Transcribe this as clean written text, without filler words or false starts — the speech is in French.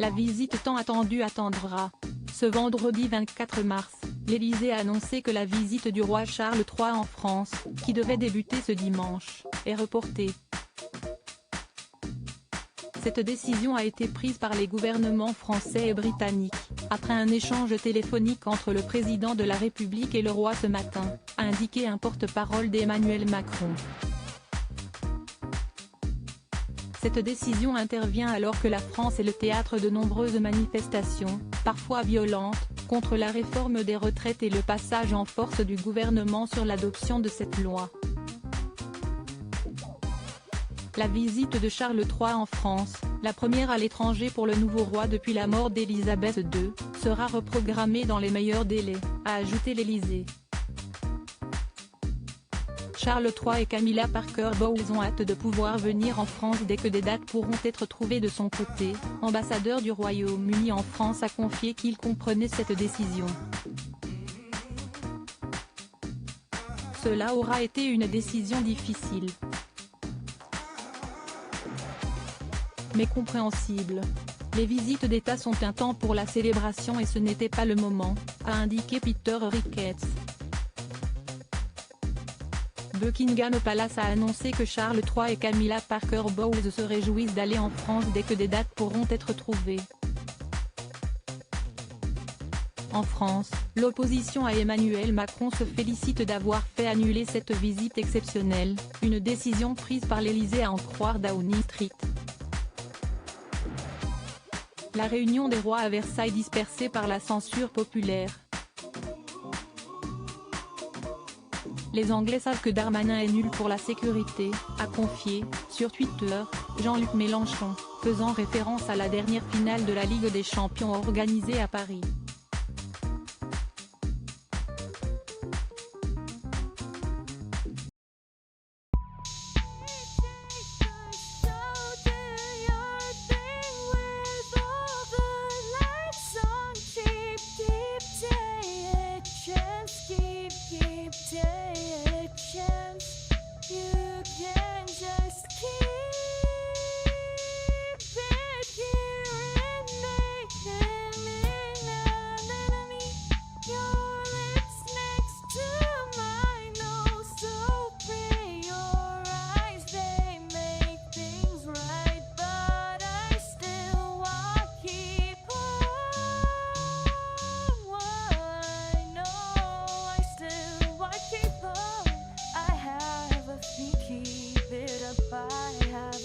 La visite tant attendue attendra. Ce vendredi 24 mars, l'Élysée a annoncé que la visite du roi Charles III en France, qui devait débuter ce dimanche, est reportée. Cette décision a été prise par les gouvernements français et britannique, après un échange téléphonique entre le président de la République et le roi ce matin, a indiqué un porte-parole d'Emmanuel Macron. Cette décision intervient alors que la France est le théâtre de nombreuses manifestations, parfois violentes, contre la réforme des retraites et le passage en force du gouvernement sur l'adoption de cette loi. La visite de Charles III en France, la première à l'étranger pour le nouveau roi depuis la mort d'Élisabeth II, sera reprogrammée dans les meilleurs délais, a ajouté l'Élysée. Charles III et Camilla Parker Bowles ont hâte de pouvoir venir en France dès que des dates pourront être trouvées de son côté. Ambassadeur du Royaume-Uni en France a confié qu'il comprenait cette décision. Cela aura été une décision difficile, mais compréhensible. Les visites d'État sont un temps pour la célébration et ce n'était pas le moment, a indiqué Peter Ricketts. Buckingham Palace a annoncé que Charles III et Camilla Parker Bowles se réjouissent d'aller en France dès que des dates pourront être trouvées. En France, l'opposition à Emmanuel Macron se félicite d'avoir fait annuler cette visite exceptionnelle, une décision prise par l'Élysée à en croire Downing Street. La réunion des rois à Versailles dispersée par la censure populaire. Les Anglais savent que Darmanin est nul pour la sécurité, a confié, sur Twitter, Jean-Luc Mélenchon, faisant référence à la dernière finale de la Ligue des Champions organisée à Paris. Keep it up, I have